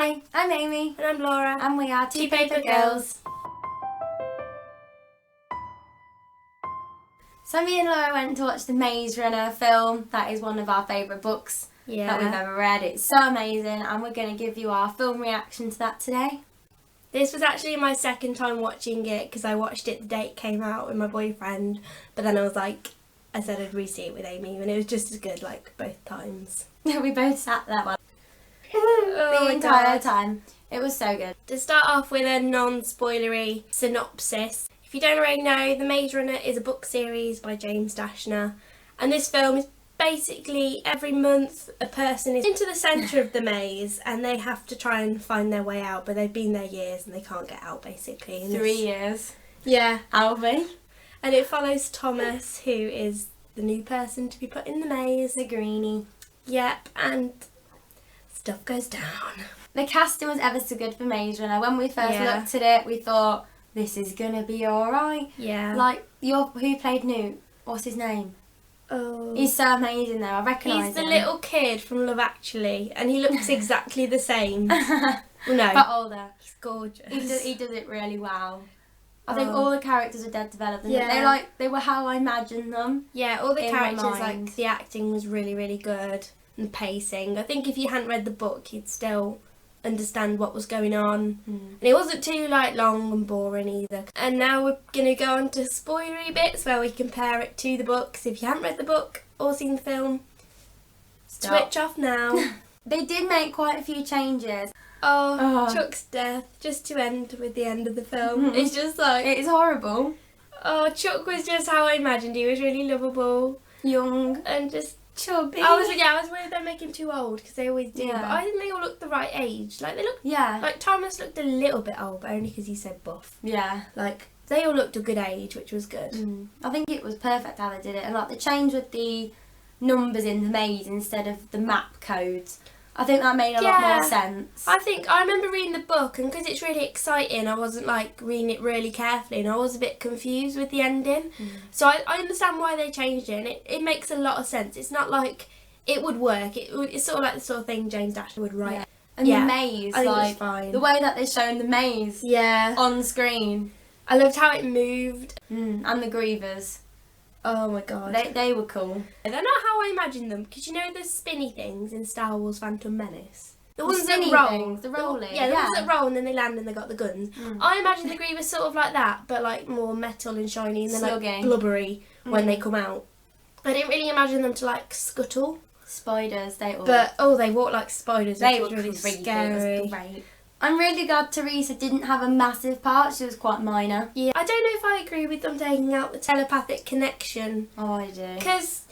Hi, I'm Amy. and I'm Laura. And we are Two Paper Girls. So me and Laura went to watch the Maze Runner film. That is one of our favourite books that we've ever read. It's so amazing, and we're going to give you our film reaction to that today. This was actually my second time watching it because I watched it the day it came out with my boyfriend, but then I said I'd re-see it with Amy, and it was just as good both times. We both sat there Oh the entire time. It was so good. To start off with a non-spoilery synopsis. If you don't already know, The Maze Runner is a book series by James Dashner, and this film is basically every month a person is into the centre of the maze and they have to try and find their way out, but they've been there years and they can't get out basically. And 3 years. Yeah. Albie. And it follows Thomas, who is the new person to be put in the maze. The greenie. Yep, and stuff goes down. The casting was ever so good for Maze Runner. When we first looked at it, we thought, this is going to be alright. Yeah. Like, who played Newt? What's his name? Oh. He's so amazing though, I recognise him. He's the little kid from Love Actually, and he looks exactly the same. Well, no. But older. He's gorgeous. He does it really well. I think all the characters are dead developed. Yeah. They were how I imagined them. Yeah, all the in my characters, mind. the acting was really, really good. And the pacing. I think if you hadn't read the book, you'd still understand what was going on. And it wasn't too long and boring either. And now we're going to go on to spoilery bits where we compare it to the books. If you haven't read the book or seen the film, switch off now. They did make quite a few changes. Chuck's death, just to end with the end of the film. It's just it is horrible. Chuck was just how I imagined. He was really lovable, young, and just chubby. I was worried they'd make him too old because they always do. Yeah. But I think they all looked the right age. They looked Thomas looked a little bit old, but only because he said buff. Yeah. They all looked a good age, which was good. I think it was perfect how they did it, and the change with the numbers in the maze instead of the map codes. I think that made a lot more sense. I remember reading the book, and because it's really exciting, I wasn't reading it really carefully, and I was a bit confused with the ending. So I understand why they changed it, and it makes a lot of sense. It's not like it would work. It's sort of like the sort of thing James Dashner would write. Yeah. And the maze, I think it was fine. The way that they're showing the maze on screen. I loved how it moved. And the grievers. Oh my god. They were cool. They're not how I imagined them, because you know the spinny things in Star Wars Phantom Menace? The ones that roll. Things, the rolling. Yeah, the ones that roll and then they land and they got the guns. I imagined the grievers sort of like that, but more metal and shiny and then blubbery when they come out. I didn't really imagine them to scuttle. Spiders, they all. But they walk like spiders. They were were really creepy. scary. It was great. I'm really glad Teresa didn't have a massive part. She was quite minor. Yeah, I don't know if I agree with them taking out the telepathic connection. Oh, I do. Because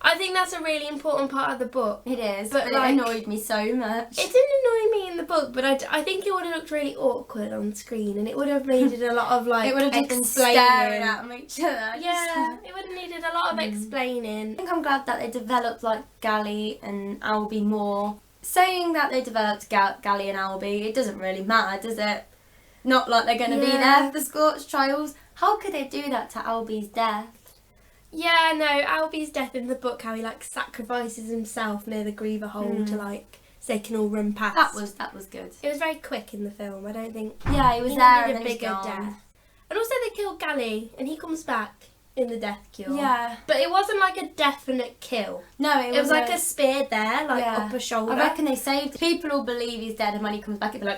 I think that's a really important part of the book. It is, but it annoyed me so much. It didn't annoy me in the book, but I think it would have looked really awkward on screen, and it would have needed a lot of it would have just been explaining. staring at each other. Yeah, it would have needed a lot of explaining. I think I'm glad that they developed Gally and Albie more. Saying that they developed Gally and Albie, it doesn't really matter, does it? Not like they're going to be there for the Scorch Trials. How could they do that to Albie's death? Yeah, no, Albie's death in the book, how he sacrifices himself near the Griever hole to so they can all run past. That was good. It was very quick in the film. I don't think. Yeah, he was there and a bigger death. And also they killed Gally, and he comes back in the death cure. Yeah. But it wasn't a definite kill. No, it was a spear there, up a shoulder. I reckon they saved. People will believe he's dead, and when he comes back, it'll be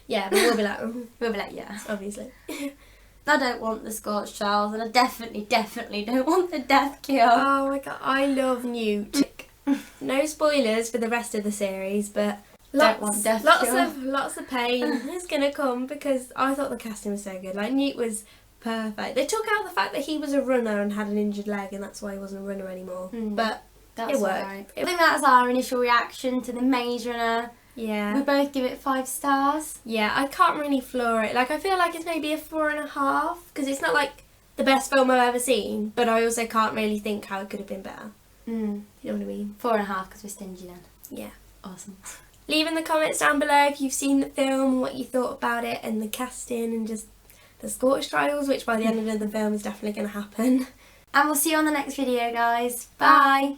yeah, but we'll be yeah, obviously. I don't want the Scorch Trials, and I definitely don't want the death cure. Oh my god, I love Newt. No spoilers for the rest of the series, but lots of pain is gonna come because I thought the casting was so good. Newt was perfect. They took out the fact that he was a runner and had an injured leg, and that's why he wasn't a runner anymore. But it worked. Right. I think that's our initial reaction to the Maze Runner. Yeah. We both give it 5 stars. Yeah, I can't really floor it. I feel like it's maybe a 4.5 because it's not the best film I've ever seen, but I also can't really think how it could have been better. You know what I mean? 4.5 because we're stingy then. Yeah. Awesome. Leave in the comments down below if you've seen the film, what you thought about it, and the casting, and just the Scorch Trials, which by the end of the film is definitely going to happen. And we'll see you on the next video, guys. Bye.